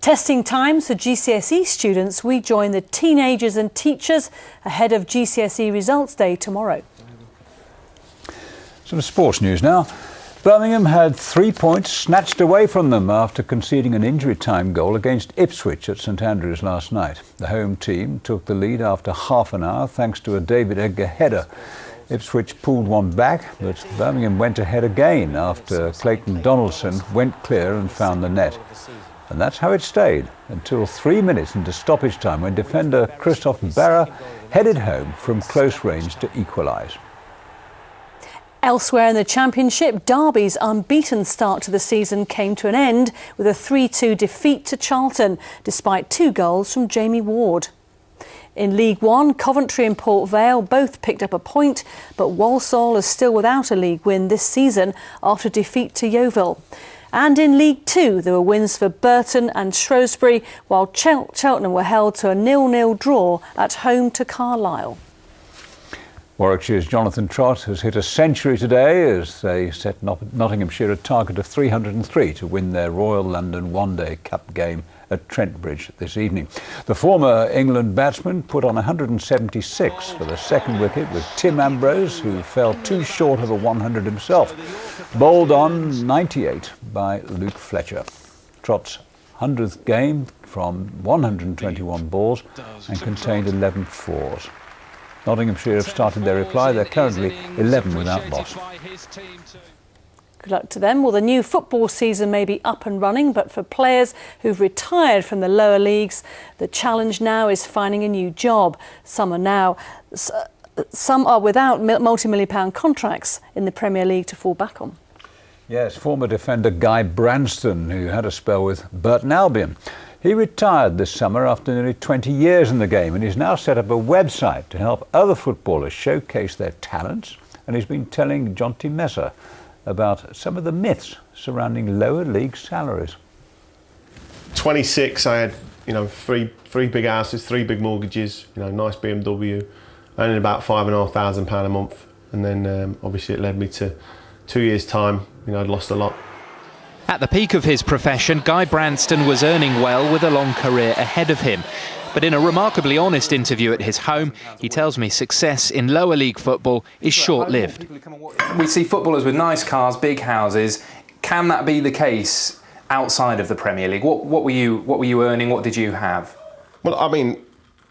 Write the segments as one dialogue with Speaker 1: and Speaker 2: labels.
Speaker 1: Testing times for GCSE students, we join the teenagers and teachers ahead of GCSE results day tomorrow.
Speaker 2: Some sports news now. Birmingham had 3 points snatched away from them after conceding an injury time goal against Ipswich at St Andrews last night. The home team took the lead after half an hour thanks to a David Edgar header. Ipswich pulled one back, but Birmingham went ahead again after Clayton Donaldson went clear and found the net. And that's how it stayed until 3 minutes into stoppage time when defender Christophe Barra headed home from close range to equalise.
Speaker 1: Elsewhere in the Championship, Derby's unbeaten start to the season came to an end with a 3-2 defeat to Charlton, despite 2 goals from Jamie Ward. In League One, Coventry and Port Vale both picked up a point, but Walsall is still without a league win this season after defeat to Yeovil. And in League Two, there were wins for Burton and Shrewsbury, while Cheltenham were held to a 0-0 draw at home to Carlisle.
Speaker 2: Warwickshire's Jonathan Trott has hit a century today as they set Nottinghamshire a target of 303 to win their Royal London One-Day Cup game at Trent Bridge this evening. The former England batsman put on 176 for the second wicket with Tim Ambrose, who fell too short of a 100 himself, bowled on 98 by Luke Fletcher. Trott's 100th game from 121 balls and contained 11 fours. Nottinghamshire have started their reply. They're currently 11 without loss.
Speaker 1: Good luck to them. Well, the new football season may be up and running, but for players who've retired from the lower leagues, the challenge now is finding a new job. Some are without multi-million-pound contracts in the Premier League to fall back on.
Speaker 2: Yes, former defender Guy Branston, who had a spell with Burton Albion. He retired this summer after nearly 20 years in the game, and he's now set up a website to help other footballers showcase their talents. And he's been telling Jonty Messer about some of the myths surrounding lower league salaries.
Speaker 3: 26, I had, three big houses, 3 big mortgages, nice BMW, earning about £5,500 a month. And then obviously it led me to 2 years' time, I'd lost a lot.
Speaker 4: At the peak of his profession, Guy Branston was earning well with a long career ahead of him. But in a remarkably honest interview at his home, he tells me success in lower league football is short-lived.
Speaker 5: We see footballers with nice cars, big houses. Can that be the case outside of the Premier League? What were you earning? What did you have?
Speaker 3: Well, I mean,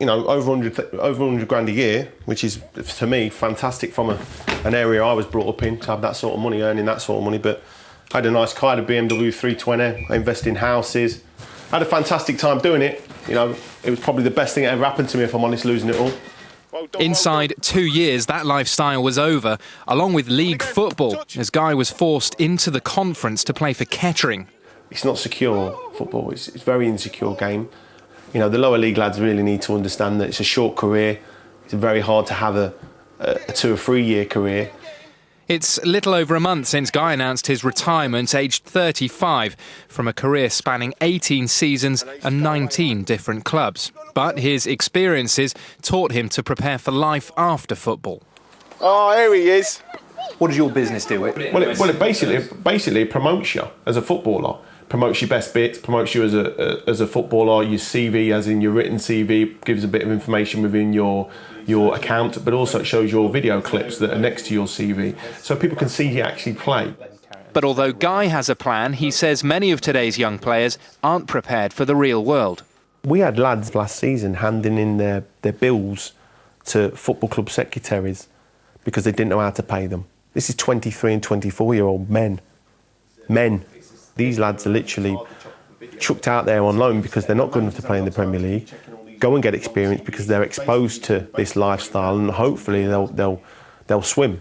Speaker 3: over 100 grand a year, which is, to me, fantastic from an area I was brought up in, to have that sort of money, earning that sort of money. But I had a nice car, I had a BMW 320, I invested in houses. I had a fantastic time doing it. It was probably the best thing that ever happened to me, if I'm honest, losing it all.
Speaker 4: Inside 2 years, that lifestyle was over, along with league football, as Guy was forced into the conference to play for Kettering.
Speaker 3: It's not secure, football. It's a very insecure game. The lower league lads really need to understand that it's a short career. It's very hard to have a 2 or 3 year career.
Speaker 4: It's little over a month since Guy announced his retirement, aged 35, from a career spanning 18 seasons and 19 different clubs. But his experiences taught him to prepare for life after football.
Speaker 3: Oh, here he is.
Speaker 5: What does your business do?
Speaker 3: It basically promotes you as a footballer. Promotes your best bits, promotes you as a footballer, your CV, as in your written CV, gives a bit of information within your account, but also it shows your video clips that are next to your CV, so people can see you actually play.
Speaker 4: But although Guy has a plan, he says many of today's young players aren't prepared for the real world.
Speaker 3: We had lads last season handing in their bills to football club secretaries because they didn't know how to pay them. This is 23 and 24-year-old men. These lads are literally chucked out there on loan because they're not good enough to play in the Premier League. Go and get experience because they're exposed to this lifestyle, and hopefully they'll swim,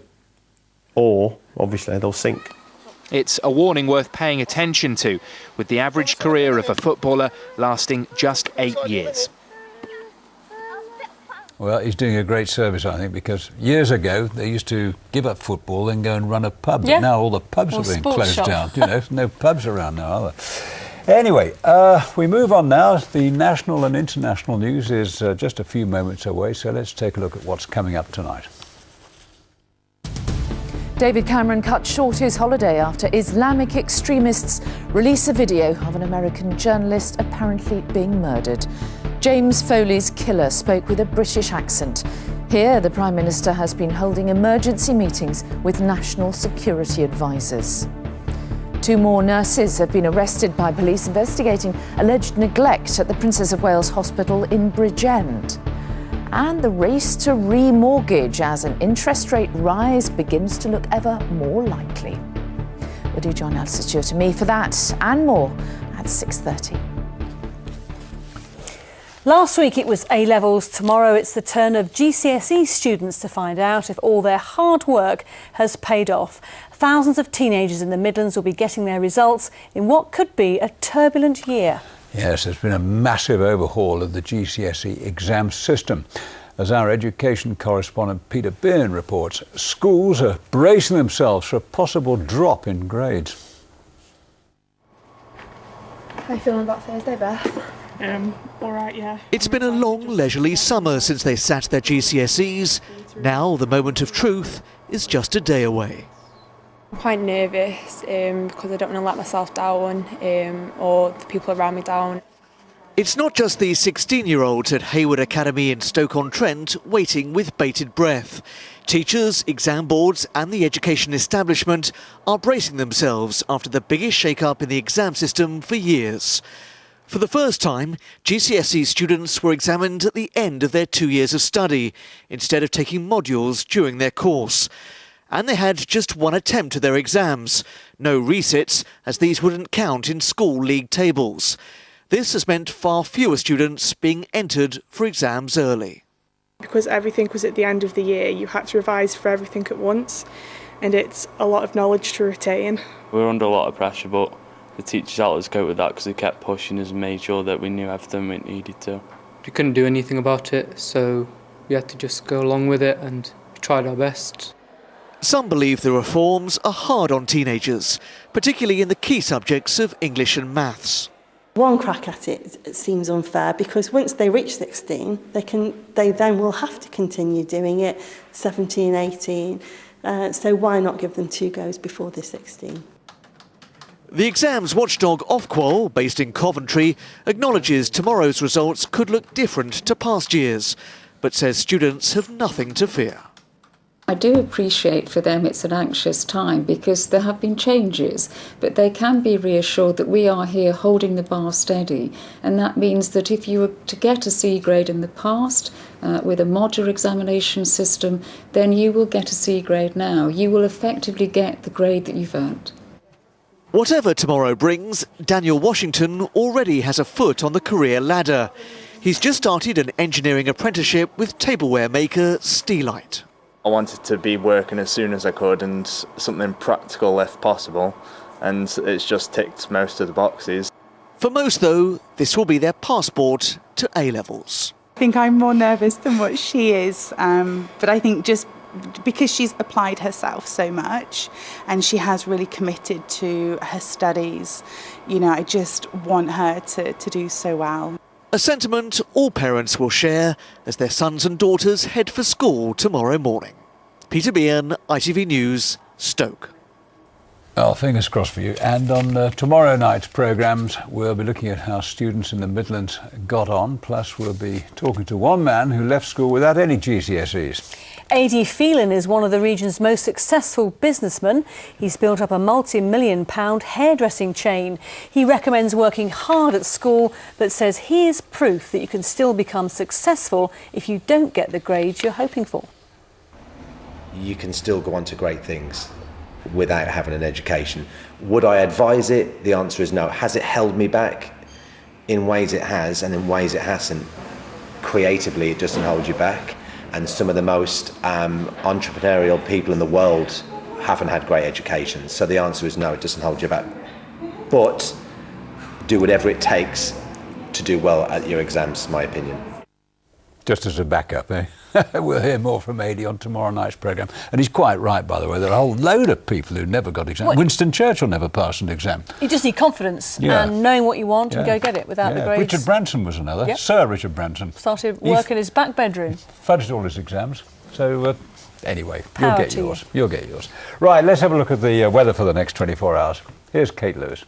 Speaker 3: or obviously they'll sink.
Speaker 4: It's a warning worth paying attention to, with the average career of a footballer lasting just 8 years.
Speaker 2: Well, he's doing a great service, I think, because years ago they used to give up football and go and run a pub.
Speaker 1: Yeah.
Speaker 2: But now all the pubs are being closed down. No pubs around now, are there? Anyway, we move on now. The national and international news is just a few moments away, so let's take a look at what's coming up tonight.
Speaker 6: David Cameron cut short his holiday after Islamic extremists release a video of an American journalist apparently being murdered. James Foley's killer spoke with a British accent. Here, the Prime Minister has been holding emergency meetings with national security advisers. 2 more nurses have been arrested by police investigating alleged neglect at the Princess of Wales Hospital in Bridgend. And the race to remortgage as an interest rate rise begins to look ever more likely. We'll do John Elster to me for that and more at 6:30.
Speaker 1: Last week it was A-levels. Tomorrow it's the turn of GCSE students to find out if all their hard work has paid off. Thousands of teenagers in the Midlands will be getting their results in what could be a turbulent year.
Speaker 2: Yes, there's been a massive overhaul of the GCSE exam system. As our education correspondent Peter Byrne reports, schools are bracing themselves for a possible drop in grades.
Speaker 7: How are you feeling about Thursday, Beth?
Speaker 8: All right, yeah.
Speaker 9: It's been a long, leisurely summer since they sat their GCSEs. Now the moment of truth is just a day away.
Speaker 7: I'm quite nervous because I don't want to let myself down or the people around me down.
Speaker 9: It's not just the 16-year-olds at Hayward Academy in Stoke-on-Trent waiting with bated breath. Teachers, exam boards and the education establishment are bracing themselves after the biggest shake-up in the exam system for years. For the first time, GCSE students were examined at the end of their 2 years of study, instead of taking modules during their course. And they had just one attempt at their exams. No resits, as these wouldn't count in school league tables. This has meant far fewer students being entered for exams early.
Speaker 8: Because everything was at the end of the year, you had to revise for everything at once, and it's a lot of knowledge to retain.
Speaker 10: We were under a lot of pressure, but the teachers let us cope with that because they kept pushing us and made sure that we knew everything we needed to.
Speaker 11: We couldn't do anything about it, so we had to just go along with it and we tried our best.
Speaker 9: Some believe the reforms are hard on teenagers, particularly in the key subjects of English and maths.
Speaker 12: One crack at it seems unfair because once they reach 16, they then will have to continue doing it 17, 18. So why not give them 2 goes before they're 16?
Speaker 9: The exams watchdog Ofqual, based in Coventry, acknowledges tomorrow's results could look different to past years, but says students have nothing to fear.
Speaker 13: I do appreciate for them it's an anxious time because there have been changes, but they can be reassured that we are here holding the bar steady, and that means that if you were to get a C grade in the past with a modular examination system, then you will get a C grade now. You will effectively get the grade that you've earned.
Speaker 9: Whatever tomorrow brings, Daniel Washington already has a foot on the career ladder. He's just started an engineering apprenticeship with tableware maker Steelite.
Speaker 14: I wanted to be working as soon as I could and something practical if possible, and it's just ticked most of the boxes.
Speaker 9: For most, though, this will be their passport to A-levels.
Speaker 15: I think I'm more nervous than what she is, but I think just because she's applied herself so much and she has really committed to her studies, you know, I just want her to do so well.
Speaker 9: A sentiment all parents will share as their sons and daughters head for school tomorrow morning. Peter Byrne, ITV News, Stoke.
Speaker 2: Well, fingers crossed for you. And on tomorrow night's programmes, we'll be looking at how students in the Midlands got on. Plus, we'll be talking to one man who left school without any GCSEs.
Speaker 1: A.D. Phelan is one of the region's most successful businessmen. He's built up a multi-million-pound hairdressing chain. He recommends working hard at school, but says he is proof that you can still become successful if you don't get the grades you're hoping for.
Speaker 16: You can still go on to great things without having an education. Would I advise it? The answer is no. Has it held me back? In ways it has, and in ways it hasn't. Creatively, it doesn't hold you back. And some of the most entrepreneurial people in the world haven't had great educations. So the answer is no, it doesn't hold you back. But do whatever it takes to do well at your exams, in my opinion.
Speaker 2: Just as a backup, eh? We'll hear more from A.D. on tomorrow night's programme. And he's quite right, by the way. There are a whole load of people who never got exams. Winston Churchill never passed an exam.
Speaker 1: You just need confidence and knowing what you want and go get it without the grades.
Speaker 2: Richard Branson was another. Yep. Sir Richard Branson.
Speaker 1: Started work in his back bedroom.
Speaker 2: Fudged all his exams. So Anyway,
Speaker 1: Power
Speaker 2: you'll get
Speaker 1: to you.
Speaker 2: yours. You'll get yours. Right, let's have a look at the weather for the next 24 hours. Here's Kate Lewis.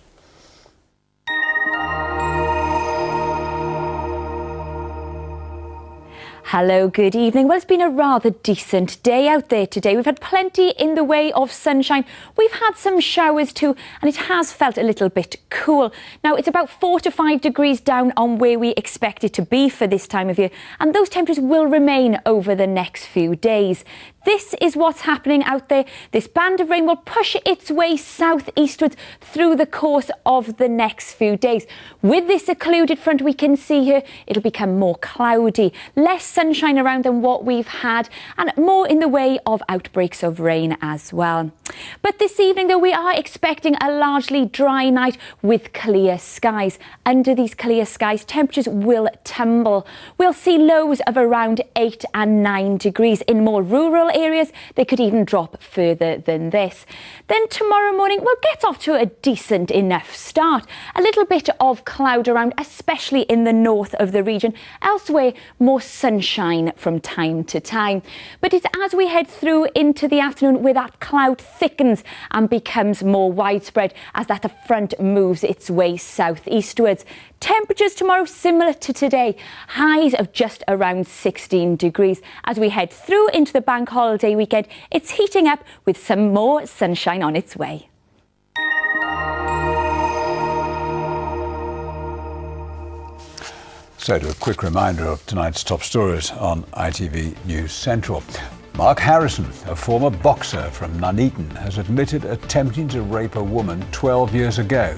Speaker 17: Hello, good evening. Well, it's been a rather decent day out there today. We've had plenty in the way of sunshine. We've had some showers too, and it has felt a little bit cool. Now, it's about 4 to 5 degrees down on where we expect it to be for this time of year, and those temperatures will remain over the next few days. This is what's happening out there. This band of rain will push its way southeastwards through the course of the next few days. With this occluded front we can see here, it'll become more cloudy, less sunshine around than what we've had, and more in the way of outbreaks of rain as well. But this evening, though, we are expecting a largely dry night with clear skies. Under these clear skies, temperatures will tumble. We'll see lows of around 8 and 9 degrees. In more rural areas, they could even drop further than this. Then tomorrow morning, we'll get off to a decent enough start. A little bit of cloud around, especially in the north of the region. Elsewhere, more sunshine from time to time. But it's as we head through into the afternoon where that cloud thickens and becomes more widespread as that front moves its way southeastwards. Temperatures tomorrow similar to today, highs of just around 16 degrees. As we head through into the bank holiday weekend, it's heating up with some more sunshine on its way.
Speaker 2: So, to a quick reminder of tonight's top stories on ITV News Central. Mark Harrison, a former boxer from Nuneaton, has admitted attempting to rape a woman 12 years ago.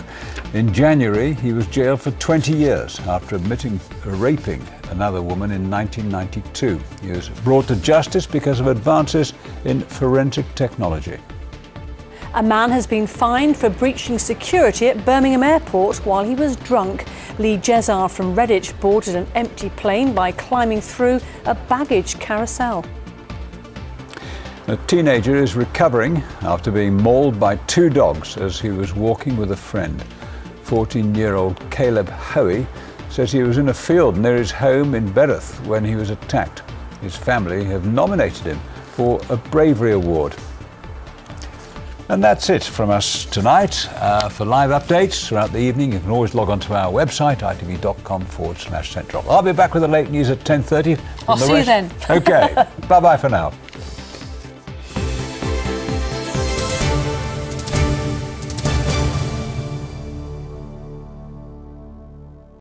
Speaker 2: In January, he was jailed for 20 years after admitting raping another woman in 1992. He was brought to justice because of advances in forensic technology.
Speaker 1: A man has been fined for breaching security at Birmingham Airport while he was drunk. Lee Jezar from Redditch boarded an empty plane by climbing through a baggage carousel.
Speaker 2: A teenager is recovering after being mauled by 2 dogs as he was walking with a friend. 14-year-old Caleb Hoey says he was in a field near his home in Bereth when he was attacked. His family have nominated him for a bravery award. And that's it from us tonight. For live updates throughout the evening, you can always log on to our website, itv.com/central. I'll be back with the late news at 10:30.
Speaker 1: I'll see you then.
Speaker 2: Okay, bye-bye for now.